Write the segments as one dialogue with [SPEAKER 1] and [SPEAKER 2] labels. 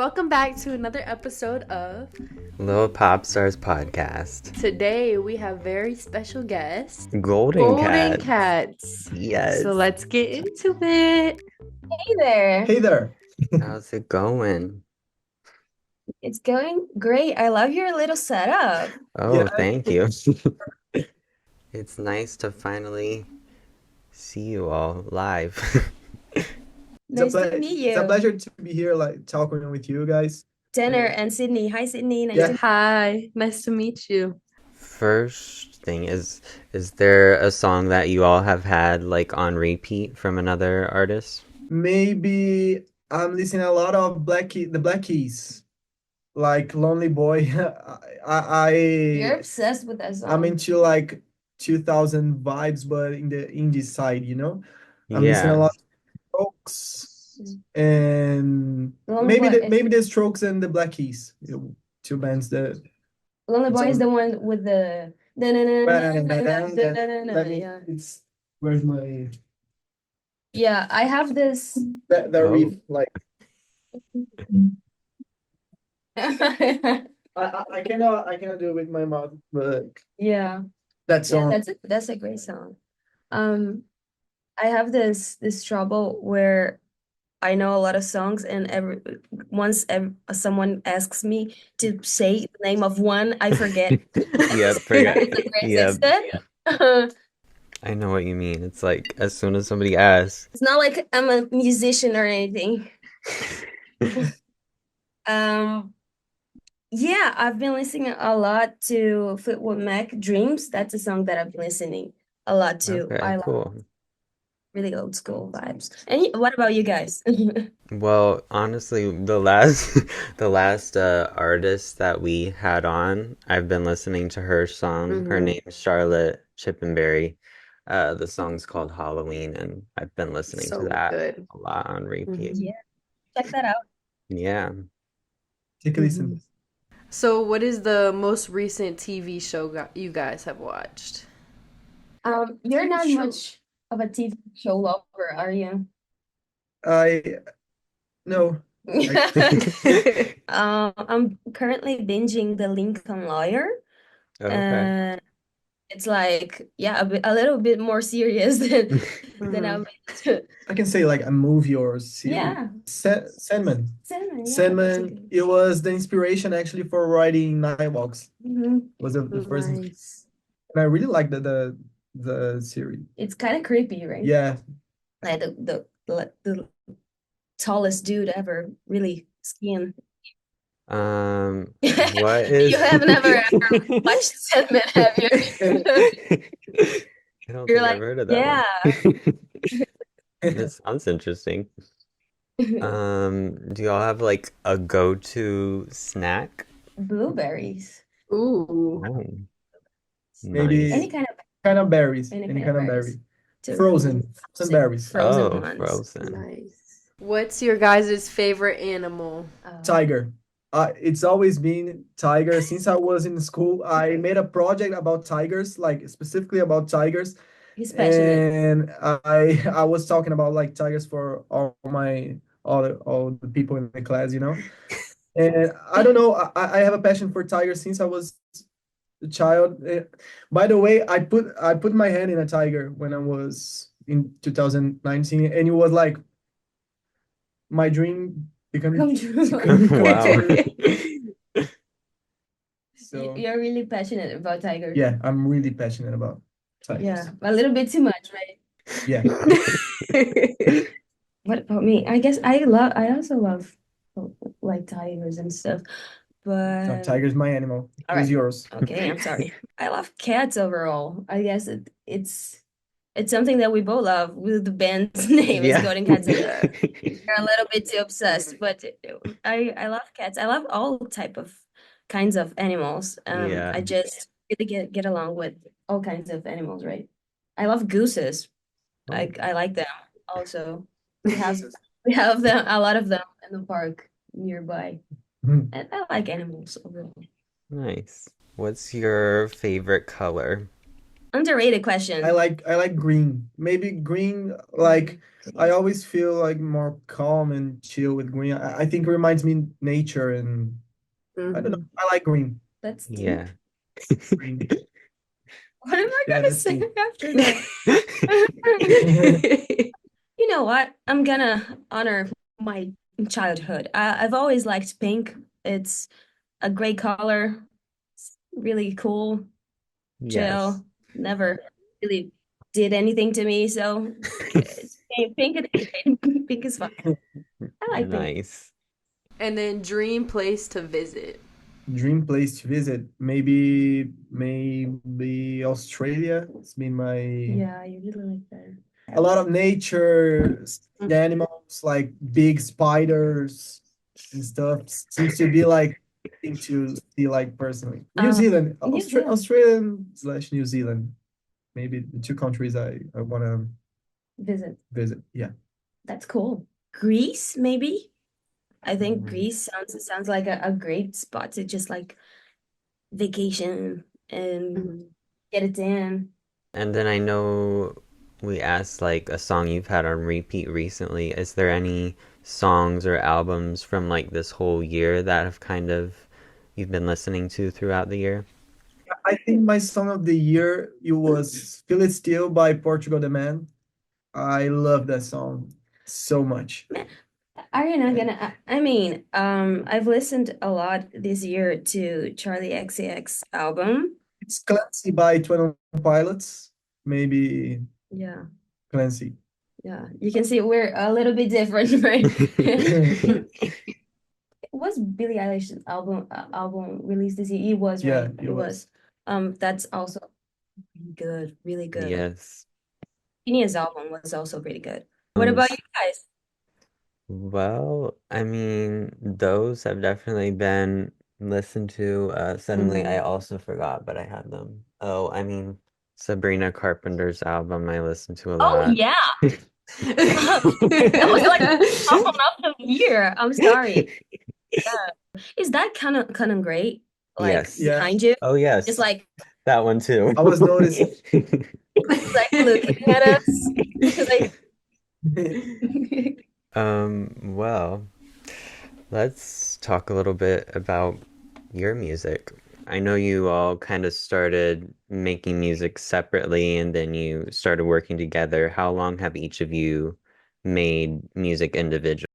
[SPEAKER 1] Welcome back to another episode of
[SPEAKER 2] Lil Pop Stars Podcast.
[SPEAKER 1] Today we have very special guests,
[SPEAKER 2] Golden Cat.
[SPEAKER 1] Cats.
[SPEAKER 2] Yes.
[SPEAKER 1] So let's get into it.
[SPEAKER 3] Hey there.
[SPEAKER 4] Hey there.
[SPEAKER 2] How's it going?
[SPEAKER 3] It's going great. I love your little setup.
[SPEAKER 2] Oh,
[SPEAKER 4] Yeah.
[SPEAKER 2] thank you. It's nice to finally see you all live.
[SPEAKER 3] Nice to meet
[SPEAKER 4] It's a
[SPEAKER 3] you.
[SPEAKER 4] pleasure to be here, like talking with you guys.
[SPEAKER 3] Tanner and Sydney. Hi, Sydney. Nice
[SPEAKER 4] Yeah.
[SPEAKER 3] to
[SPEAKER 1] Hi, nice to meet you.
[SPEAKER 2] First thing is there a song that you all have had like on repeat from another artist?
[SPEAKER 4] Maybe I'm listening a lot of the Black Keys, like Lonely Boy.
[SPEAKER 3] You're
[SPEAKER 4] I
[SPEAKER 3] obsessed with that
[SPEAKER 4] I'm
[SPEAKER 3] song.
[SPEAKER 4] into like 2000 vibes, but in the indie side, I'm listening a
[SPEAKER 2] Yeah.
[SPEAKER 4] lot of Strokes and
[SPEAKER 3] Lonely Boy
[SPEAKER 4] maybe the Strokes and the Black Keys, two bands that.
[SPEAKER 3] Lonely Boy
[SPEAKER 4] It's
[SPEAKER 3] is the one with the yeah.
[SPEAKER 4] It's where's my
[SPEAKER 3] Yeah, I have this.
[SPEAKER 4] that
[SPEAKER 2] Oh.
[SPEAKER 4] riff like
[SPEAKER 3] Yeah,
[SPEAKER 4] I cannot do it with my mouth, but that
[SPEAKER 3] yeah,
[SPEAKER 4] song.
[SPEAKER 3] that's a great song. I have this trouble where I know a lot of songs, and someone asks me to say the name of one, I forget.
[SPEAKER 2] Yep, forget.
[SPEAKER 3] It's the
[SPEAKER 2] Yep.
[SPEAKER 3] greatest.
[SPEAKER 2] I know what you mean. It's like as soon as somebody asks.
[SPEAKER 3] It's not like I'm a musician or anything. Yeah, I've been listening a lot to Fleetwood Mac Dreams. That's a song that I've been listening a lot to.
[SPEAKER 2] Okay,
[SPEAKER 3] I love
[SPEAKER 2] cool.
[SPEAKER 3] really old school vibes. And what about you guys?
[SPEAKER 2] Well, honestly, the last artist that we had on, I've been listening to her song. Her
[SPEAKER 3] Mhm.
[SPEAKER 2] name is Charlotte Chippenberry. The song's called Halloween, and I've been listening to
[SPEAKER 1] So
[SPEAKER 2] that
[SPEAKER 1] good.
[SPEAKER 2] a lot on repeat.
[SPEAKER 3] Yeah, check that out.
[SPEAKER 2] Yeah.
[SPEAKER 4] Take a listen.
[SPEAKER 1] So what is the most recent TV show you guys have watched?
[SPEAKER 3] You're not
[SPEAKER 4] Show.
[SPEAKER 3] much of a TV show lover, are you?
[SPEAKER 4] No.
[SPEAKER 3] I'm currently binging The Lincoln Lawyer.
[SPEAKER 2] Okay.
[SPEAKER 3] It's like, yeah, a little bit more serious than
[SPEAKER 1] Mhm.
[SPEAKER 4] I can say like a movie or a series.
[SPEAKER 3] Yeah.
[SPEAKER 4] Sandman.
[SPEAKER 3] Sandman, yeah, that's a
[SPEAKER 4] Sandman,
[SPEAKER 3] good
[SPEAKER 4] it was the inspiration actually for writing Night Walks.
[SPEAKER 3] Mhm.
[SPEAKER 4] Was the first, and
[SPEAKER 1] Nice.
[SPEAKER 4] I really liked the series.
[SPEAKER 3] It's kind of creepy, right?
[SPEAKER 4] Yeah,
[SPEAKER 3] Like the tallest dude ever, really skiing.
[SPEAKER 2] What is
[SPEAKER 3] You have never watched Sandman, have you?
[SPEAKER 2] I don't
[SPEAKER 3] You're
[SPEAKER 2] think I've
[SPEAKER 3] like,
[SPEAKER 2] heard of that
[SPEAKER 3] yeah.
[SPEAKER 2] one. That sounds interesting. Do y'all have like a go-to snack?
[SPEAKER 3] Blueberries.
[SPEAKER 1] Ooh.
[SPEAKER 2] Oh,
[SPEAKER 4] Maybe
[SPEAKER 3] Any kind of
[SPEAKER 4] kind of berries.
[SPEAKER 3] Any
[SPEAKER 4] Any
[SPEAKER 3] kind of
[SPEAKER 4] kind of
[SPEAKER 3] berries.
[SPEAKER 4] berry.
[SPEAKER 3] to
[SPEAKER 4] Frozen berries.
[SPEAKER 3] frozen
[SPEAKER 2] Oh,
[SPEAKER 3] ones.
[SPEAKER 2] frozen.
[SPEAKER 1] Nice. What's your guys' favorite animal?
[SPEAKER 4] Tiger. It's always been tiger since I was in school. I made a project about tigers, like specifically about tigers,
[SPEAKER 3] He's passionate.
[SPEAKER 4] and I was talking about like tigers for all the people in the class, And I don't know, I have a passion for tigers since I was a child. By the way, I put my hand in a tiger when I was in 2019, and it was like my dream becoming
[SPEAKER 3] Come true.
[SPEAKER 2] Wow.
[SPEAKER 4] So
[SPEAKER 3] You're really passionate about tigers.
[SPEAKER 4] yeah, I'm really passionate about tigers.
[SPEAKER 3] Yeah, a little bit too much, right?
[SPEAKER 4] Yeah.
[SPEAKER 3] What about me? I guess I also love like tigers and stuff,
[SPEAKER 4] So
[SPEAKER 3] but
[SPEAKER 4] tiger's my animal.
[SPEAKER 3] all
[SPEAKER 4] Who's
[SPEAKER 3] right.
[SPEAKER 4] yours?
[SPEAKER 3] Okay, I'm sorry. I love cats overall. I guess it's something that we both love. With the band's name is
[SPEAKER 2] Yeah.
[SPEAKER 3] Golden Cats. They're a little bit too obsessed, but I love cats. I love all kinds of animals.
[SPEAKER 2] Yeah.
[SPEAKER 3] I just really get along with all kinds of animals, right? I love gooses. I like them also. We have them, a lot of them in the park nearby.
[SPEAKER 4] Mhm.
[SPEAKER 3] And I like animals overall.
[SPEAKER 2] Nice. What's your favorite color?
[SPEAKER 3] Underrated
[SPEAKER 4] I
[SPEAKER 3] question.
[SPEAKER 4] like green. Maybe green, like I always feel like more calm and chill with green. I think it reminds me nature and I don't know.
[SPEAKER 1] Hmm.
[SPEAKER 4] I like green.
[SPEAKER 3] That's deep.
[SPEAKER 2] Yeah.
[SPEAKER 4] Green.
[SPEAKER 3] What am I
[SPEAKER 4] Yeah,
[SPEAKER 3] gonna
[SPEAKER 4] that's
[SPEAKER 3] say
[SPEAKER 4] deep.
[SPEAKER 3] after that? You know what? I'm gonna honor my childhood. I've always liked pink. It's a great color. It's really cool,
[SPEAKER 2] Yes.
[SPEAKER 3] chill. Never really did anything to me, so pink pink is fine. I like pink.
[SPEAKER 2] Nice.
[SPEAKER 1] And then dream place to visit.
[SPEAKER 4] Dream place to visit. Maybe Australia. It's been my
[SPEAKER 3] Yeah, you really like that.
[SPEAKER 4] a lot of nature, animals like big spiders and stuff seems to be like thing to see like personally. New
[SPEAKER 3] Um,
[SPEAKER 4] Zealand,
[SPEAKER 3] New Zealand
[SPEAKER 4] Australian slash New Zealand. Maybe the two countries I want to
[SPEAKER 3] visit.
[SPEAKER 4] visit. Yeah.
[SPEAKER 3] That's cool. Greece, maybe? I think
[SPEAKER 2] Mm.
[SPEAKER 3] Greece sounds like a great spot to just like vacation and
[SPEAKER 1] Mhm.
[SPEAKER 3] get it in.
[SPEAKER 2] And then I know we asked like a song you've had on repeat recently. Is there any songs or albums from like this whole year that have kind of you've been listening to throughout the year?
[SPEAKER 4] I think my song of the year it was Feel It Still by Portugal the Man. I love that song so much.
[SPEAKER 3] Are you not gonna? I mean, I've listened a lot this year to Charlie XCX album.
[SPEAKER 4] It's Clancy by 21 Pilots. Maybe
[SPEAKER 3] Yeah,
[SPEAKER 4] Clancy.
[SPEAKER 3] yeah. You can see we're a little bit different, right? Was Billie Eilish's album released this year? It was,
[SPEAKER 4] Yeah,
[SPEAKER 3] right?
[SPEAKER 4] it
[SPEAKER 3] It
[SPEAKER 4] was.
[SPEAKER 3] was. That's also really good, really good.
[SPEAKER 2] Yes.
[SPEAKER 3] Kenya's album was also pretty good. What
[SPEAKER 2] Um,
[SPEAKER 3] about you guys?
[SPEAKER 2] well, I mean, those have definitely been listened to. Suddenly, I
[SPEAKER 3] Mhm.
[SPEAKER 2] also forgot, but I had them. Oh, I mean, Sabrina Carpenter's album I listened to a
[SPEAKER 3] Oh
[SPEAKER 2] lot.
[SPEAKER 3] yeah, that was like album of the year. I'm sorry. Yeah. Is that kind of great? Like
[SPEAKER 2] Yes.
[SPEAKER 4] Yeah,
[SPEAKER 3] behind you,
[SPEAKER 2] Oh,
[SPEAKER 3] just
[SPEAKER 2] yes.
[SPEAKER 3] like
[SPEAKER 2] That one too.
[SPEAKER 4] I was noticing.
[SPEAKER 3] like looking at us. Like
[SPEAKER 2] Well, let's talk a little bit about your music. I know you all kind of started making music separately and then you started working together. How long have each of you made music individually?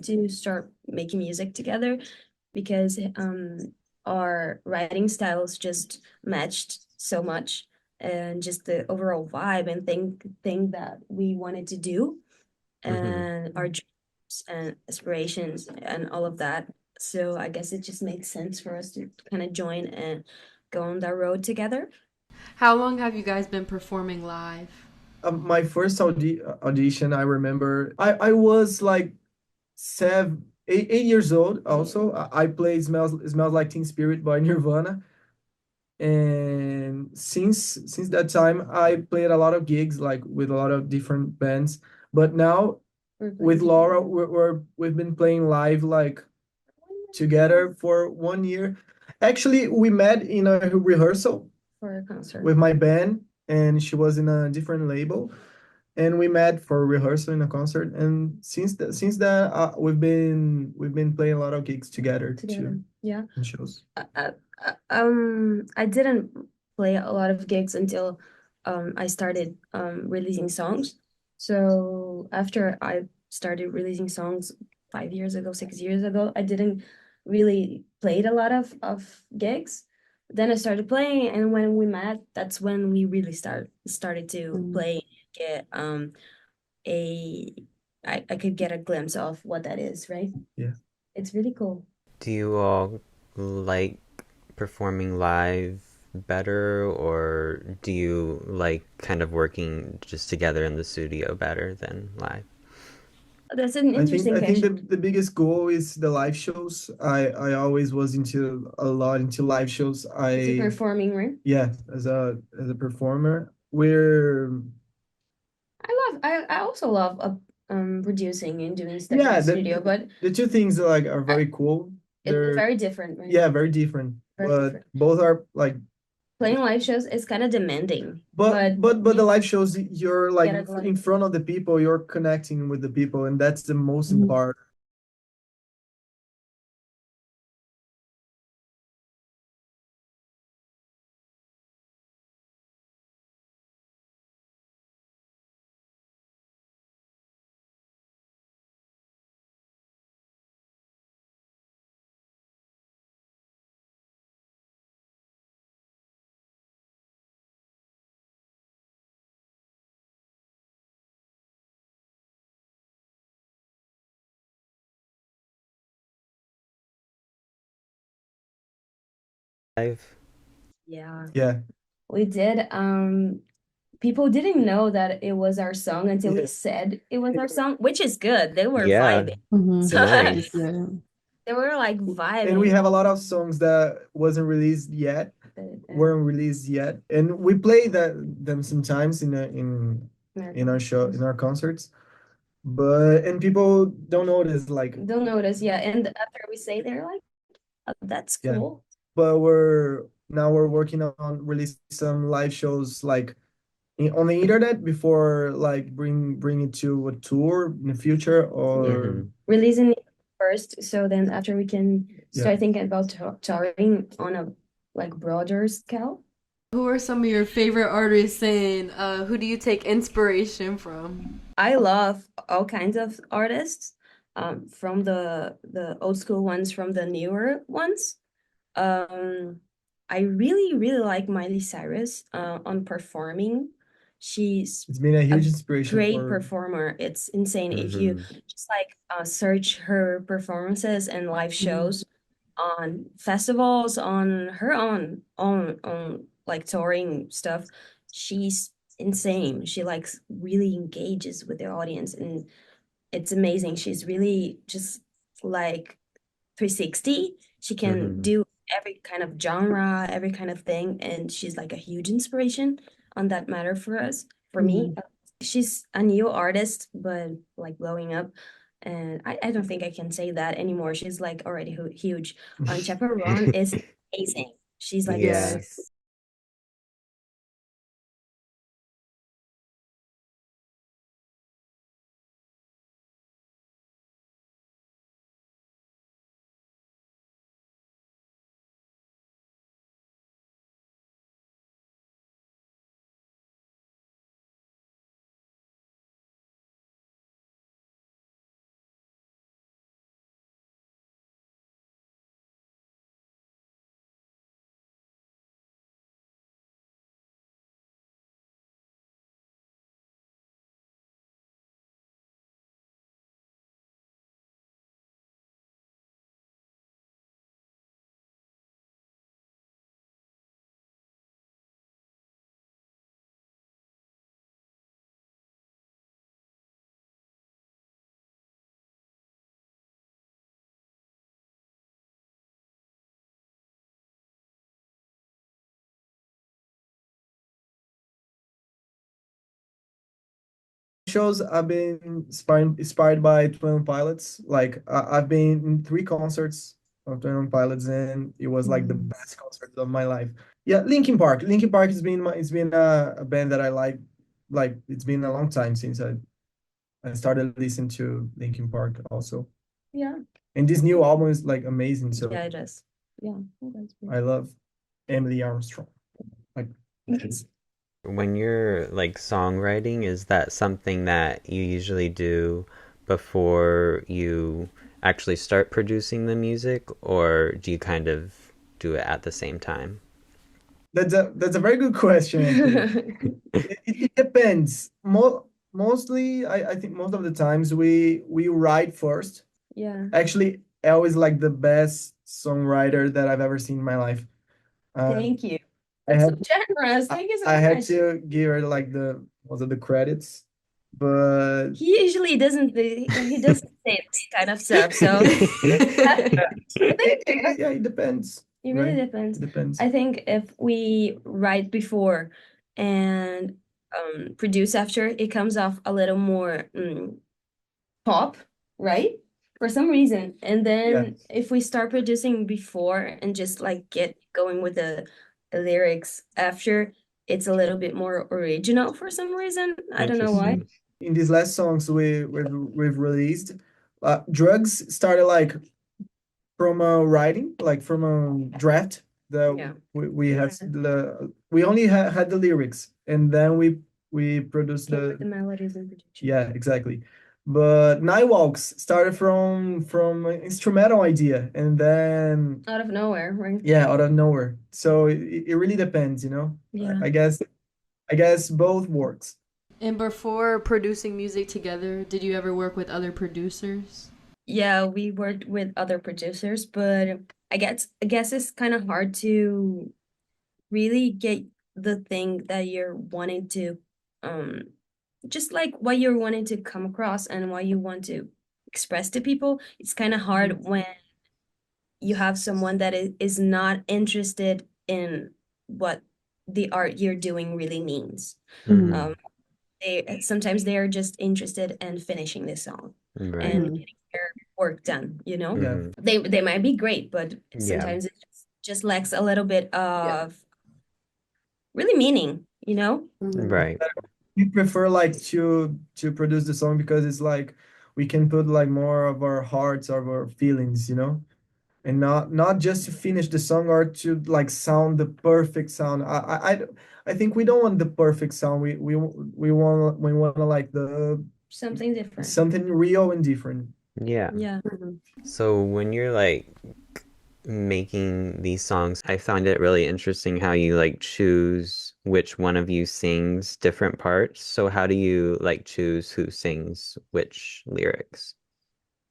[SPEAKER 3] to start making music together because our writing styles just matched so much and just the overall vibe and thing that we wanted to do
[SPEAKER 2] Hmm.
[SPEAKER 3] and our dreams and aspirations and all of that. So I guess it just makes sense for us to kind of join and go on that road together.
[SPEAKER 1] How long have you guys been performing live?
[SPEAKER 4] My first audition, I remember I was like 8 years old also. I played Smells Like Teen Spirit by Nirvana. And since that time I played a lot of gigs like with a lot of different bands. But now
[SPEAKER 3] We're playing
[SPEAKER 4] with Laura
[SPEAKER 3] together.
[SPEAKER 4] we've been playing live like together for 1 year. Actually, we met in a rehearsal
[SPEAKER 3] For a concert.
[SPEAKER 4] with my band, and she was in a different label, and we met for rehearsal in a concert. And since that, we've been playing a lot of gigs together
[SPEAKER 3] Together.
[SPEAKER 4] too
[SPEAKER 3] Yeah.
[SPEAKER 4] in shows.
[SPEAKER 3] I didn't play a lot of gigs until I started releasing songs. So after I started releasing songs 5 years ago, 6 years ago, I didn't really played a lot of gigs. Then I started playing, and when we met, that's when we really started to
[SPEAKER 1] Mm.
[SPEAKER 3] play, get a I could get a glimpse of what that is, right?
[SPEAKER 4] Yeah.
[SPEAKER 3] It's really cool.
[SPEAKER 2] Do you all like performing live better, or do you like kind of working just together in the studio better than live?
[SPEAKER 3] That's an
[SPEAKER 4] I think
[SPEAKER 3] interesting
[SPEAKER 4] I think
[SPEAKER 3] question.
[SPEAKER 4] the biggest goal is the live shows. I always was into a lot into live shows.
[SPEAKER 3] It's a performing, right?
[SPEAKER 4] Yeah, as a performer, we're
[SPEAKER 3] I also love producing and doing stuff in
[SPEAKER 4] yeah,
[SPEAKER 3] the studio, but
[SPEAKER 4] the two things like are
[SPEAKER 3] I,
[SPEAKER 4] very cool.
[SPEAKER 3] it's
[SPEAKER 4] They're
[SPEAKER 3] very different, right?
[SPEAKER 4] yeah, very different,
[SPEAKER 3] Very
[SPEAKER 4] but
[SPEAKER 3] different.
[SPEAKER 4] both are like
[SPEAKER 3] Playing live shows is kind of demanding, but
[SPEAKER 4] but the
[SPEAKER 3] you
[SPEAKER 4] live shows you're like
[SPEAKER 3] get a
[SPEAKER 4] in front of the people, you're connecting with the people, and that's the most
[SPEAKER 1] Mhm.
[SPEAKER 4] important.
[SPEAKER 2] Live?
[SPEAKER 3] yeah.
[SPEAKER 4] Yeah,
[SPEAKER 3] We did. People didn't know that it was our song until we
[SPEAKER 4] yeah,
[SPEAKER 3] said it was our song, which is good. They were
[SPEAKER 2] Yeah,
[SPEAKER 3] vibing.
[SPEAKER 1] Mhm.
[SPEAKER 3] So
[SPEAKER 1] That is
[SPEAKER 2] nice.
[SPEAKER 1] good.
[SPEAKER 3] they were like
[SPEAKER 4] and we
[SPEAKER 3] vibing.
[SPEAKER 4] have a lot of songs that wasn't released yet, weren't released yet, and we play them sometimes in our show in our concerts, but and people don't notice like
[SPEAKER 3] They'll notice, yeah. And after we say, they're like, "Oh, that's
[SPEAKER 4] yeah,
[SPEAKER 3] cool."
[SPEAKER 4] but we're working on release some live shows like on the internet before like bring it to a tour in the future or
[SPEAKER 2] Hmm.
[SPEAKER 3] Releasing it first, so then after we can
[SPEAKER 4] yeah.
[SPEAKER 3] start thinking about touring on a like broader scale.
[SPEAKER 1] Who are some of your favorite artists and who do you take inspiration from?
[SPEAKER 3] I love all kinds of artists, from the old school ones, from the newer ones. Um, I really like Miley Cyrus on performing. She's
[SPEAKER 4] It's been a
[SPEAKER 3] a
[SPEAKER 4] huge inspiration
[SPEAKER 3] great
[SPEAKER 4] for
[SPEAKER 3] performer. It's insane. If you
[SPEAKER 2] Hmm.
[SPEAKER 3] just like search her performances and live
[SPEAKER 1] Mhm.
[SPEAKER 3] shows on festivals, on her on like touring stuff, she's insane. She like really engages with the audience, and it's amazing. She's really just like 360. She can
[SPEAKER 2] Hmm.
[SPEAKER 3] do every kind of genre, every kind of thing, and she's like a huge inspiration on that matter for us, for me.
[SPEAKER 1] Mhm.
[SPEAKER 3] She's a new artist, but like blowing up. And I don't think I can say that anymore. She's like already huge. On Chaperone is amazing. She's like
[SPEAKER 2] Yeah.
[SPEAKER 1] Yes.
[SPEAKER 4] shows. I've been inspired by 21 Pilots. Like I've been in three concerts of 21 Pilots, and it was like the
[SPEAKER 1] Mhm.
[SPEAKER 4] best concert of my life. Yeah, Linkin Park. Linkin Park has been it's been a band that I like. Like it's been a long time since I started listening to Linkin Park also.
[SPEAKER 3] yeah,
[SPEAKER 4] And this new album is like amazing. So
[SPEAKER 3] yeah, it is. Yeah, that's
[SPEAKER 4] I love Emily Armstrong. Like
[SPEAKER 3] great.
[SPEAKER 2] When you're like songwriting, is that something that you usually do before you actually start producing the music, or do you kind of do it at the same time?
[SPEAKER 4] That's a very good question, actually. It depends. Mostly, I think most of the times we write first.
[SPEAKER 3] Yeah.
[SPEAKER 4] Actually, I always like the best songwriter that I've ever seen in my life.
[SPEAKER 3] Thank you.
[SPEAKER 4] I
[SPEAKER 3] That's so
[SPEAKER 4] had
[SPEAKER 3] generous. Thank you so
[SPEAKER 4] I had
[SPEAKER 3] much.
[SPEAKER 4] to give her like the credits, but
[SPEAKER 3] He usually he doesn't say this kind of stuff, so thank you.
[SPEAKER 4] yeah, it depends,
[SPEAKER 3] It really
[SPEAKER 4] right?
[SPEAKER 3] depends.
[SPEAKER 4] It depends.
[SPEAKER 3] I think if we write before and produce after, it comes off a little more pop, right? For some reason. And
[SPEAKER 4] Yeah,
[SPEAKER 3] then if we start producing before and just like get going with the lyrics after, it's a little bit more original for some reason. I don't know why.
[SPEAKER 2] Interesting.
[SPEAKER 4] in these last songs we've released, drugs started like from a writing, like from a draft that
[SPEAKER 3] Yeah.
[SPEAKER 4] we have we only had the lyrics, and then we produced
[SPEAKER 3] Came with
[SPEAKER 4] the
[SPEAKER 3] the melodies and production.
[SPEAKER 4] yeah, exactly. But Nightwalks started from an instrumental idea, and then
[SPEAKER 3] Out of nowhere, right?
[SPEAKER 4] yeah, out of nowhere. So it really depends, you know.
[SPEAKER 3] Yeah.
[SPEAKER 4] I guess both works.
[SPEAKER 1] And before producing music together, did you ever work with other producers?
[SPEAKER 3] Yeah, we worked with other producers, but I guess it's kind of hard to really get the thing that you're wanting to um just like what you're wanting to come across and what you want to express to people. It's kind of hard when you have someone that is not interested in what the art you're doing really means.
[SPEAKER 2] Mhm.
[SPEAKER 3] Um, they sometimes they are just interested in finishing the song
[SPEAKER 2] Right.
[SPEAKER 3] and getting their work done, you know?
[SPEAKER 4] Yeah.
[SPEAKER 2] Mhm.
[SPEAKER 3] They might be great, but
[SPEAKER 2] Yeah.
[SPEAKER 3] sometimes it just lacks a little bit
[SPEAKER 1] Yeah.
[SPEAKER 3] of really meaning, you know?
[SPEAKER 2] Right.
[SPEAKER 4] We prefer like to produce the song because it's like we can put like more of our hearts, of our feelings, you know, and not just to finish the song or to like sound the perfect sound. I think we don't want the perfect sound. We want like the
[SPEAKER 3] Something different.
[SPEAKER 4] something real and different.
[SPEAKER 2] Yeah.
[SPEAKER 3] Yeah.
[SPEAKER 2] So when you're like making these songs, I found it really interesting how you like choose which one of you sings different parts. So how do you like choose who sings which lyrics?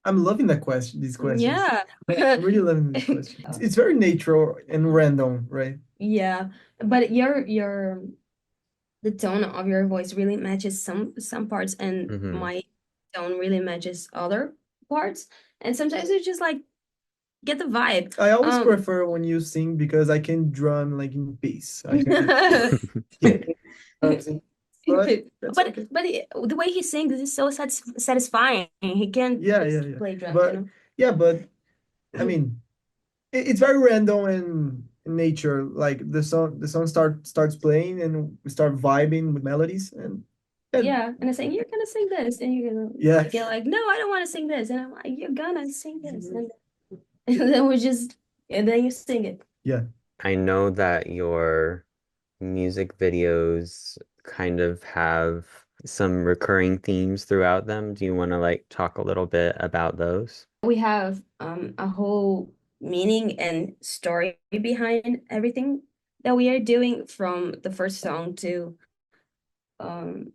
[SPEAKER 4] I'm loving that question. These questions.
[SPEAKER 3] Yeah.
[SPEAKER 4] I'm really loving these questions. It's very natural and random, right?
[SPEAKER 3] Yeah. But your the tone of your voice really matches some parts and
[SPEAKER 2] Mm-hmm.
[SPEAKER 3] my tone really matches other parts. And sometimes it's just like get the vibe.
[SPEAKER 4] I always prefer when you sing because I can drum like in peace. I can.
[SPEAKER 3] But the way he sings is so satisfying. He can
[SPEAKER 4] Yeah,
[SPEAKER 3] just
[SPEAKER 4] yeah.
[SPEAKER 3] play drums,
[SPEAKER 4] But
[SPEAKER 3] you know?
[SPEAKER 4] yeah, but I mean, it's very random in nature. Like the song starts playing and we start vibing with melodies and
[SPEAKER 3] Yeah, and I saying you're gonna sing this, and you're gonna
[SPEAKER 4] yeah.
[SPEAKER 3] get like, no, I don't want to sing this, and I'm like, you're gonna sing this, and then we just, and then you sing it.
[SPEAKER 4] Yeah.
[SPEAKER 2] I know that your music videos kind of have some recurring themes throughout them. Do you want to like talk a little bit about those?
[SPEAKER 3] We have a whole meaning and story behind everything that we are doing from the first song to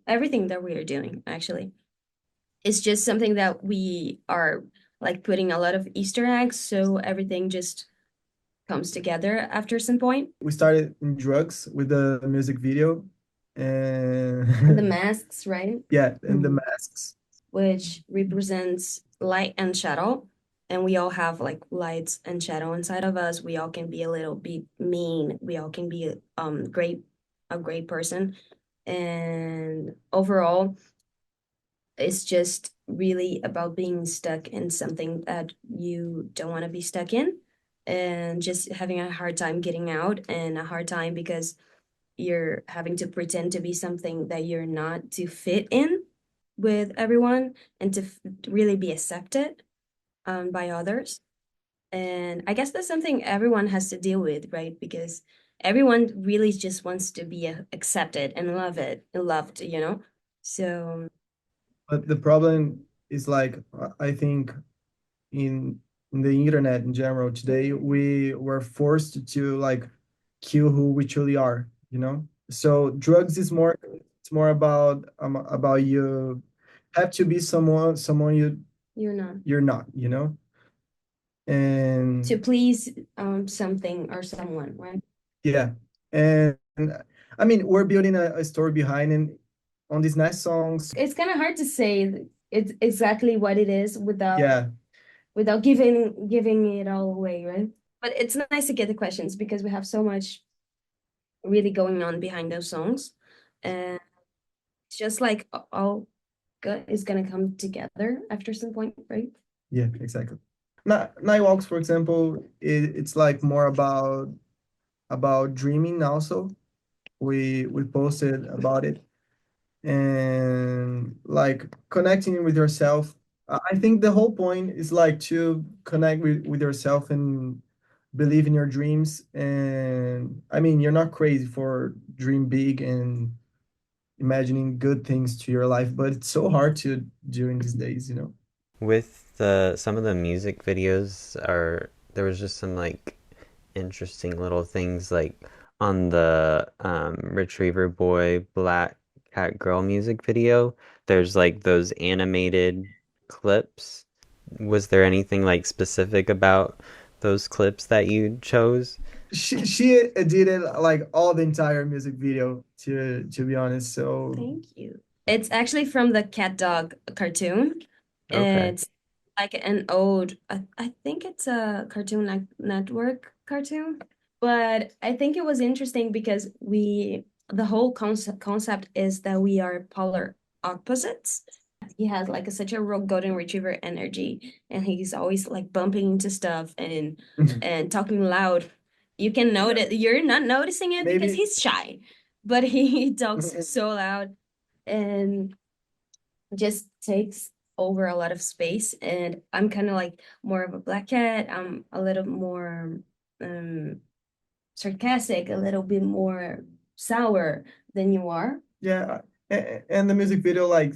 [SPEAKER 3] everything that we are doing, actually. It's just something that we are like putting a lot of Easter eggs, so everything just comes together after some point.
[SPEAKER 4] We started in drugs with the music video
[SPEAKER 3] And the
[SPEAKER 4] and
[SPEAKER 3] masks, right?
[SPEAKER 4] yeah, and the masks.
[SPEAKER 3] Which represents light and shadow. And we all have like lights and shadow inside of us. We all can be a little bit mean. We all can be a great person. And overall, it's just really about being stuck in something that you don't want to be stuck in and just having a hard time getting out and a hard time because you're having to pretend to be something that you're not to fit in with everyone and to really be accepted by others. And I guess that's something everyone has to deal with, right? Because everyone really just wants to be accepted and loved, you know? So
[SPEAKER 4] But the problem is like I think in in the internet in general today we were forced to like kill who we truly are, you know? So drugs is more, it's more about you have to be someone
[SPEAKER 3] You're not.
[SPEAKER 4] you're not, you know?
[SPEAKER 3] To
[SPEAKER 4] And
[SPEAKER 3] please something or someone, right?
[SPEAKER 4] yeah. And I mean, we're building a story behind, and on these next songs,
[SPEAKER 3] It's kind of hard to say it's exactly what it is
[SPEAKER 4] yeah,
[SPEAKER 3] without giving it all away, right? But it's nice to get the questions because we have so much really going on behind those songs, and it's just like all good is gonna come together after some point, right?
[SPEAKER 4] yeah, exactly. Night Walks, for example, it's like more about dreaming also. We posted about it, and like connecting with yourself. I think the whole point is like to connect with yourself and believe in your dreams. And I mean, you're not crazy for dream big and imagining good things to your life, but it's so hard to during these days, you know.
[SPEAKER 2] With some of the music videos are there was just some like interesting little things like on the Retriever Boy Black Cat Girl music video, there's like those animated clips. Was there anything like specific about those clips that you chose?
[SPEAKER 4] She did it like all the entire music video, to be honest. So
[SPEAKER 3] Thank you. It's actually from the Cat Dog cartoon.
[SPEAKER 2] Okay.
[SPEAKER 3] It's like an ode. I think it's a Cartoon Network cartoon, but I think it was interesting because the whole concept is that we are polar opposites. He has like such a golden retriever energy, and he's always like bumping into stuff and talking loud. You can notice you're not noticing it because
[SPEAKER 4] maybe
[SPEAKER 3] he's shy, but he talks so loud and just takes over a lot of space. And I'm kind of like more of a black cat. I'm a little more um sarcastic, a little bit more sour than you are.
[SPEAKER 4] yeah, and the music video like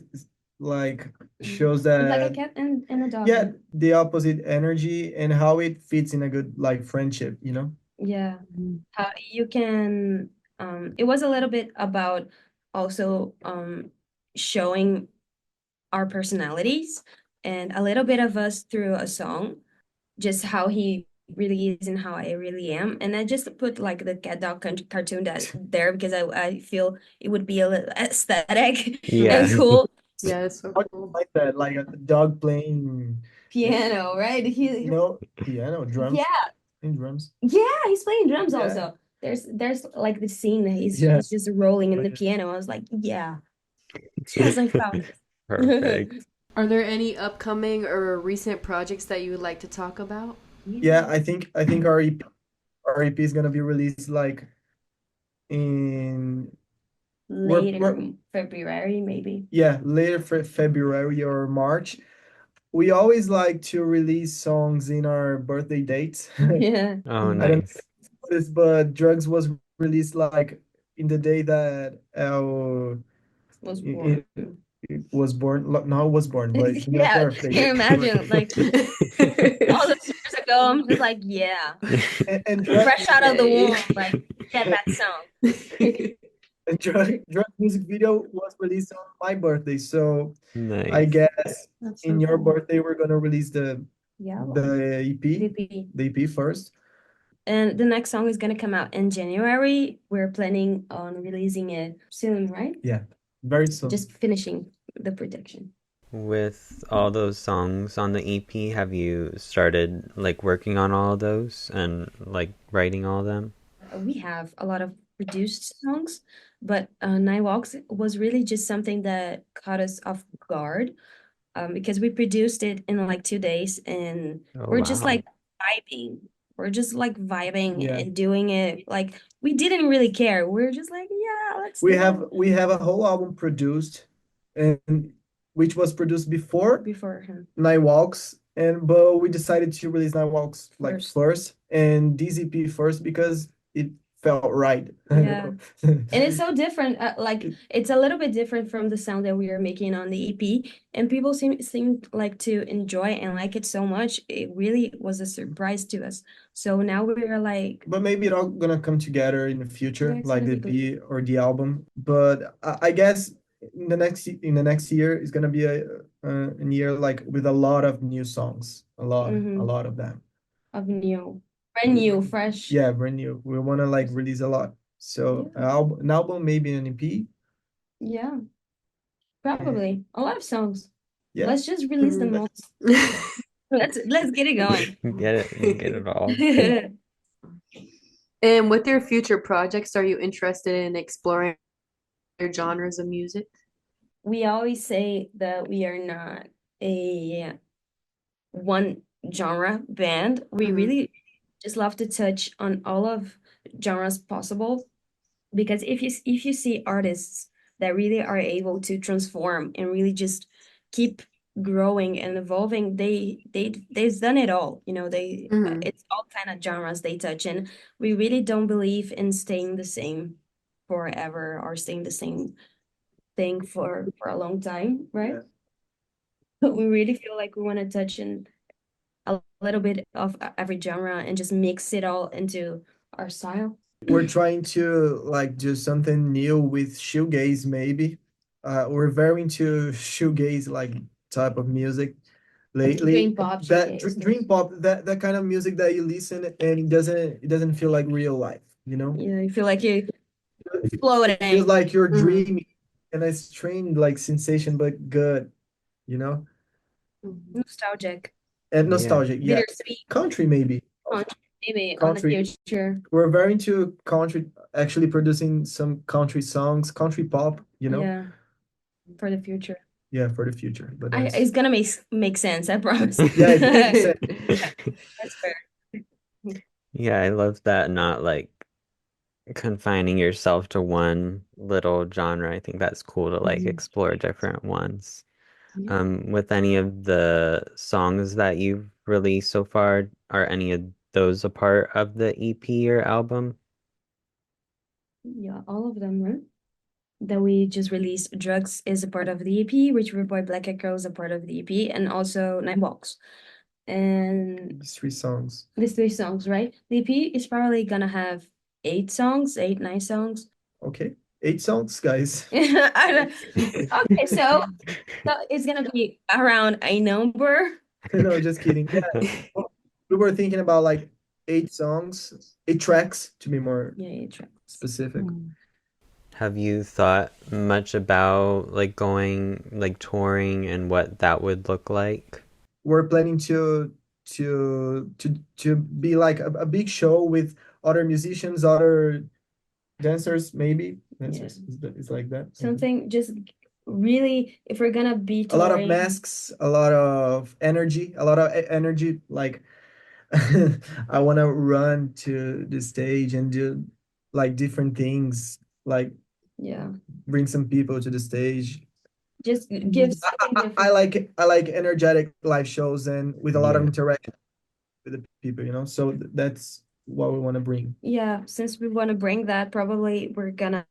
[SPEAKER 4] shows
[SPEAKER 3] It's like a
[SPEAKER 4] that
[SPEAKER 3] cat and a dog.
[SPEAKER 4] yeah, the opposite energy and how it fits in a good like friendship, you know?
[SPEAKER 3] Yeah. How you can it was a little bit about also showing our personalities and a little bit of us through a song, just how he really is and how I really am. And I just put like the cat dog cartoon that there because I feel it would be a little aesthetic and
[SPEAKER 2] Yeah.
[SPEAKER 3] cool.
[SPEAKER 1] Yeah, it's so
[SPEAKER 4] I
[SPEAKER 1] cool.
[SPEAKER 4] like that, like a dog playing,
[SPEAKER 3] Piano, right?
[SPEAKER 4] you know, piano, drums,
[SPEAKER 3] Yeah,
[SPEAKER 4] and drums.
[SPEAKER 3] yeah, he's playing drums
[SPEAKER 4] Yeah,
[SPEAKER 3] also. There's like the scene that
[SPEAKER 4] yeah.
[SPEAKER 3] he's just rolling in the piano. I was like, yeah, yes, I found it.
[SPEAKER 2] Perfect.
[SPEAKER 1] Are there any upcoming or recent projects that you would like to talk about?
[SPEAKER 4] Yeah, I think our EP is gonna be released like in we're
[SPEAKER 3] Later February, maybe.
[SPEAKER 4] yeah, later February or March. We always like to release songs in our birthday dates.
[SPEAKER 3] Yeah,
[SPEAKER 2] Oh,
[SPEAKER 4] I don't know
[SPEAKER 2] nice.
[SPEAKER 4] if you know this, but Drugs was released like in the day that our
[SPEAKER 3] was born.
[SPEAKER 4] it, it was born. No, was born, but in your
[SPEAKER 3] Yeah,
[SPEAKER 4] birthday.
[SPEAKER 3] can you imagine? Like all those years ago, I'm just like, yeah,
[SPEAKER 4] And Drugs
[SPEAKER 3] fresh out of the
[SPEAKER 1] Yay.
[SPEAKER 3] womb, like get that song.
[SPEAKER 4] and Drug music video was released on my birthday. So I
[SPEAKER 2] Nice.
[SPEAKER 4] guess
[SPEAKER 1] That's
[SPEAKER 4] in
[SPEAKER 1] so
[SPEAKER 4] your
[SPEAKER 1] cool.
[SPEAKER 4] birthday we're gonna release
[SPEAKER 3] Yeah,
[SPEAKER 4] the EP,
[SPEAKER 3] VP.
[SPEAKER 4] the EP first.
[SPEAKER 3] And the next song is gonna come out in January. We're planning on releasing it soon, right?
[SPEAKER 4] Yeah, very soon.
[SPEAKER 3] Just finishing the production.
[SPEAKER 2] With all those songs on the EP, have you started like working on all of those and like writing all of them?
[SPEAKER 3] We have a lot of produced songs, but Night Walks was really just something that caught us off guard because we produced it in like 2 days and
[SPEAKER 2] Oh,
[SPEAKER 3] we're just
[SPEAKER 2] wow.
[SPEAKER 3] like vibing. We're just like vibing
[SPEAKER 4] Yeah.
[SPEAKER 3] and doing it. Like we didn't really care. We're just like, yeah, let's
[SPEAKER 4] We
[SPEAKER 3] do
[SPEAKER 4] have
[SPEAKER 3] it
[SPEAKER 4] we have a whole album produced, and which was produced before
[SPEAKER 3] before him
[SPEAKER 4] Night Walks, and but we decided to release Night Walks like
[SPEAKER 3] first.
[SPEAKER 4] first and this EP first because it felt right.
[SPEAKER 3] Yeah. And it's so different. Like it's a little bit different from the sound that we are making on the EP, and people seem like to enjoy and like it so much. It really was a surprise to us. So now we're like,
[SPEAKER 4] But maybe it all gonna come together in the
[SPEAKER 3] yeah,
[SPEAKER 4] future,
[SPEAKER 3] it's
[SPEAKER 4] like
[SPEAKER 3] gonna
[SPEAKER 4] the
[SPEAKER 3] be good.
[SPEAKER 4] EP or the album. But I guess in the next year is gonna be a year like with a lot of new songs, a
[SPEAKER 3] Mm-hmm.
[SPEAKER 4] lot of them.
[SPEAKER 3] Of new, brand new, fresh.
[SPEAKER 4] Yeah, brand new. We wanna like release a lot. So
[SPEAKER 3] Yeah.
[SPEAKER 4] an album, maybe an EP.
[SPEAKER 3] Yeah, probably a lot of songs.
[SPEAKER 4] Yeah.
[SPEAKER 3] Let's just release them all. Let's get it going.
[SPEAKER 2] Get it all.
[SPEAKER 1] And with your future projects, are you interested in exploring other genres of music?
[SPEAKER 3] We always say that we are not a one genre band. We
[SPEAKER 1] Mhm.
[SPEAKER 3] really just love to touch on all of genres possible, because if you see artists that really are able to transform and really just keep growing and evolving, they've done it all.
[SPEAKER 1] Mhm.
[SPEAKER 3] It's all kind of genres they touch, and we really don't believe in staying the same forever or staying the same thing for a long time, right?
[SPEAKER 4] Yeah.
[SPEAKER 3] But we really feel like we want to touch in a little bit of every genre and just mix it all into our style.
[SPEAKER 4] We're trying to like do something new with shoegaze, maybe. We're very into shoegaze like type of music lately.
[SPEAKER 3] Dream pop,
[SPEAKER 4] That
[SPEAKER 3] shoegaze.
[SPEAKER 4] dream pop, that kind of music that you listen and it doesn't feel like real life, you know?
[SPEAKER 3] Yeah, you feel like you're
[SPEAKER 4] It feels
[SPEAKER 3] floating.
[SPEAKER 4] like you're
[SPEAKER 1] Mhm.
[SPEAKER 4] dreaming and a strange like sensation, but good, you know?
[SPEAKER 1] Mhm.
[SPEAKER 3] Nostalgic.
[SPEAKER 4] And
[SPEAKER 2] Yeah.
[SPEAKER 4] nostalgic, yeah.
[SPEAKER 3] Bittersweet.
[SPEAKER 4] Country maybe.
[SPEAKER 3] Country, maybe on the
[SPEAKER 4] Country.
[SPEAKER 3] future.
[SPEAKER 4] We're very into country, actually producing some country songs, country pop, you know?
[SPEAKER 3] Yeah, for the future.
[SPEAKER 4] Yeah, for the future. But
[SPEAKER 3] It's gonna make sense, I promise.
[SPEAKER 4] yeah, it makes sense.
[SPEAKER 3] That's fair.
[SPEAKER 2] Yeah, I love that, not like confining yourself to one little genre. I think that's cool to like
[SPEAKER 3] Mhm.
[SPEAKER 2] explore different ones.
[SPEAKER 3] Yeah.
[SPEAKER 2] With any of the songs that you've released so far, are any of those a part of the EP or album?
[SPEAKER 3] Yeah, all of them, right? That we just released. Drugs is a part of the EP, Rich Rude Boy Black Echo is a part of the EP, and also Night Walks. And
[SPEAKER 4] These three songs.
[SPEAKER 3] these three songs, right? The EP is probably gonna have 8 songs, 8, 9 songs.
[SPEAKER 4] Okay. 8 songs, guys.
[SPEAKER 3] Okay, so it's gonna be around a number.
[SPEAKER 4] No, just kidding. Yeah. Well, we were thinking about like 8 songs, 8 tracks to be more
[SPEAKER 3] Yeah, 8 tracks.
[SPEAKER 4] specific.
[SPEAKER 2] Have you thought much about like going like touring and what that would look like?
[SPEAKER 4] We're planning to be like a big show with other musicians, other dancers, maybe. Dancers is like that.
[SPEAKER 3] Something just really, if we're gonna be
[SPEAKER 4] A lot of
[SPEAKER 3] touring,
[SPEAKER 4] masks, a lot of energy, energy. Like I want to run to the stage and do like different things, like
[SPEAKER 3] yeah,
[SPEAKER 4] bring some people to the stage.
[SPEAKER 3] just give something different.
[SPEAKER 4] I like energetic live shows and with a lot of
[SPEAKER 2] Yeah.
[SPEAKER 4] interaction with the people, you know. So that's what we want to bring.
[SPEAKER 3] Yeah, since we want to bring that, probably we're gonna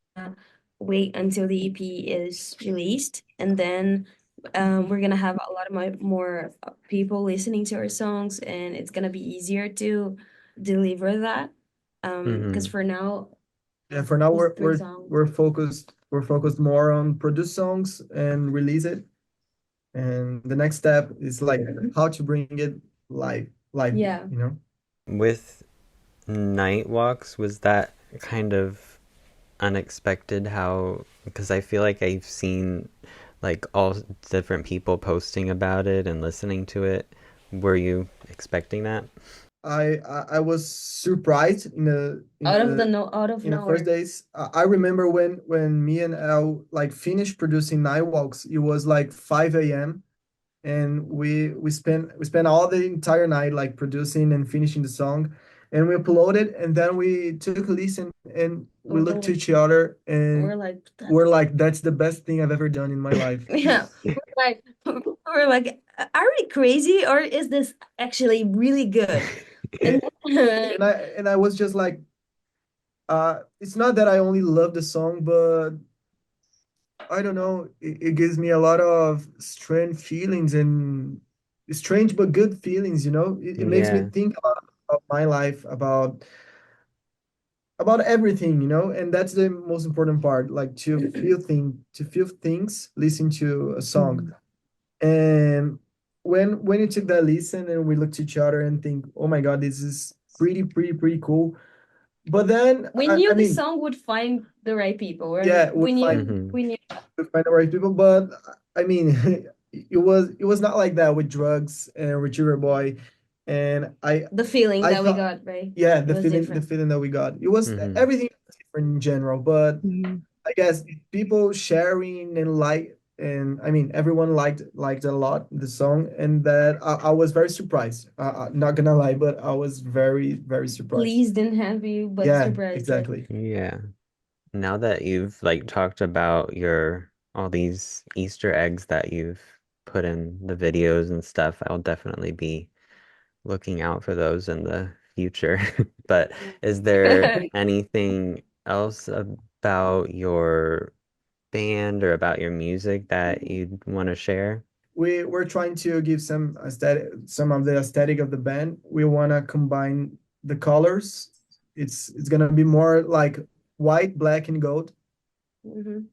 [SPEAKER 3] wait until the EP is released, and then we're gonna have a lot of more people listening to our songs, and it's gonna be easier to deliver that. Because
[SPEAKER 2] Mhm.
[SPEAKER 3] for now,
[SPEAKER 4] Yeah, for now
[SPEAKER 3] these 3 songs.
[SPEAKER 4] we're focused more on produce songs and release it. And the next step is like how to bring it live,
[SPEAKER 3] Yeah.
[SPEAKER 4] you know?
[SPEAKER 2] With Night Walks, was that kind of unexpected how, because I feel like I've seen like all different people posting about it and listening to it. Were you expecting that?
[SPEAKER 4] I was surprised
[SPEAKER 3] Out of
[SPEAKER 4] in the first
[SPEAKER 3] nowhere.
[SPEAKER 4] days. I remember when me and El like finished producing Night Walks, it was like 5 a.m. and we spent all the entire night like producing and finishing the song, and we uploaded, and then we took a listen and we looked to each other and
[SPEAKER 3] We're like,
[SPEAKER 4] we're like, that's the best thing I've ever done in my life.
[SPEAKER 3] yeah, we're like, are we crazy or is this actually really good? And
[SPEAKER 4] And I was just like, It's not that I only love the song, but I don't know. It gives me a lot of strange feelings and strange but good feelings. It makes me
[SPEAKER 2] Yeah.
[SPEAKER 4] think about my life, about everything. And that's the most important part. Like to feel things, listen to a song. And when you took that listen and we looked at each other and think, oh my God, this is pretty cool. But then
[SPEAKER 3] We
[SPEAKER 4] I
[SPEAKER 3] knew the
[SPEAKER 4] mean,
[SPEAKER 3] song would find the right people.
[SPEAKER 4] yeah,
[SPEAKER 3] We knew
[SPEAKER 2] Hmm.
[SPEAKER 3] we knew
[SPEAKER 4] to find the right people. But I mean, it was not like that with drugs and with Sugar Boy, and
[SPEAKER 3] the feeling
[SPEAKER 4] I
[SPEAKER 3] that we
[SPEAKER 4] thought,
[SPEAKER 3] got, right?
[SPEAKER 4] yeah,
[SPEAKER 3] It was
[SPEAKER 4] the
[SPEAKER 3] different.
[SPEAKER 4] feeling that we got. It was
[SPEAKER 2] Hmm.
[SPEAKER 4] everything was different in general, but I guess people sharing and and I mean everyone liked a lot the song, and that I was very surprised. Not gonna lie, but I was very surprised.
[SPEAKER 3] Pleased and happy, but
[SPEAKER 4] Yeah,
[SPEAKER 3] surprised. Yeah.
[SPEAKER 4] exactly.
[SPEAKER 2] Yeah. Now that you've like talked about your all these Easter eggs that you've put in the videos and stuff, I'll definitely be looking out for those in the future. But is there anything else about your band or about your music that you'd want to share?
[SPEAKER 4] We're trying to give some of the aesthetic of the band. We wanna combine the colors. It's gonna be more like white, black, and gold.
[SPEAKER 3] Mhm.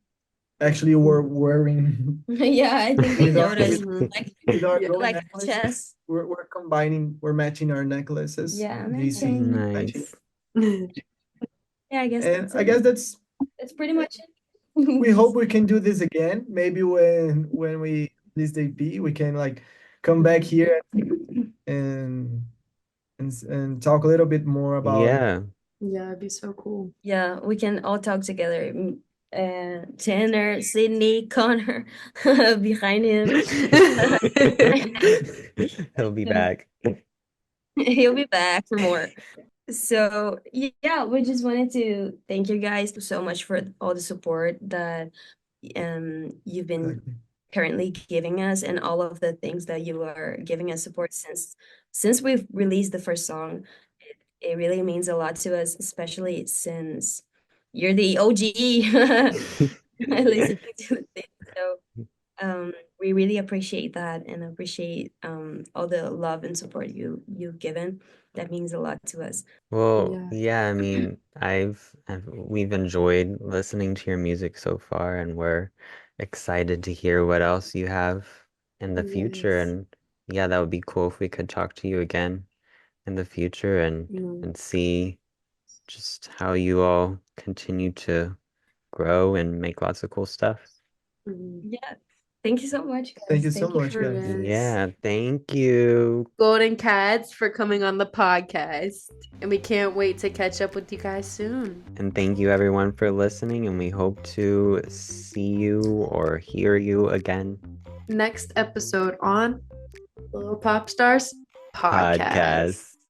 [SPEAKER 4] Actually, we're wearing
[SPEAKER 3] Yeah, I think we
[SPEAKER 4] with our
[SPEAKER 3] noticed. Like
[SPEAKER 4] with our
[SPEAKER 1] Yeah.
[SPEAKER 4] gold
[SPEAKER 3] like the
[SPEAKER 4] necklaces.
[SPEAKER 3] chest.
[SPEAKER 4] We're matching our necklaces.
[SPEAKER 3] Yeah,
[SPEAKER 4] These
[SPEAKER 3] matching.
[SPEAKER 4] matching,
[SPEAKER 2] Nice.
[SPEAKER 3] Yeah, I guess
[SPEAKER 4] and
[SPEAKER 3] that's
[SPEAKER 4] I
[SPEAKER 3] it.
[SPEAKER 4] guess
[SPEAKER 3] That's pretty much
[SPEAKER 4] we
[SPEAKER 3] it.
[SPEAKER 4] hope we can do this again. Maybe when we release the EP, we can like come back here and and talk a little bit more about it.
[SPEAKER 2] Yeah.
[SPEAKER 1] Yeah, it'd be so cool.
[SPEAKER 3] Yeah, we can all talk together. Tanner, Sydney, Connor behind him.
[SPEAKER 2] He'll be back.
[SPEAKER 3] He'll be back for more. So yeah, we just wanted to thank you guys so much for all the support that you've been
[SPEAKER 4] Exactly.
[SPEAKER 3] currently giving us and all of the things that you are giving us support since we've released the first song. It really means a lot to us, especially since you're the OG listening to the thing. So we really appreciate that and appreciate all the love and support you've given. That means a lot to us.
[SPEAKER 2] Well,
[SPEAKER 1] Yeah.
[SPEAKER 2] yeah, I mean, we've enjoyed listening to your music so far, and we're excited to hear what else you have in the future.
[SPEAKER 1] Yes.
[SPEAKER 2] And yeah, that would be cool if we could talk to you again in the future
[SPEAKER 1] Mm.
[SPEAKER 2] and see just how you all continue to grow and make lots of cool stuff.
[SPEAKER 1] Mm.
[SPEAKER 3] Yeah. Thank you so much,
[SPEAKER 4] Thank
[SPEAKER 3] guys.
[SPEAKER 4] you so
[SPEAKER 3] Thank you
[SPEAKER 4] much,
[SPEAKER 3] for
[SPEAKER 4] guys.
[SPEAKER 1] Yes.
[SPEAKER 2] Yeah, thank you.
[SPEAKER 1] Golden Cats for coming on the podcast. And we can't wait to catch up with you guys soon.
[SPEAKER 2] And thank you everyone for listening, and we hope to see you or hear you again.
[SPEAKER 1] Next episode on Lil Pop Stars Podcast.
[SPEAKER 2] Podcast.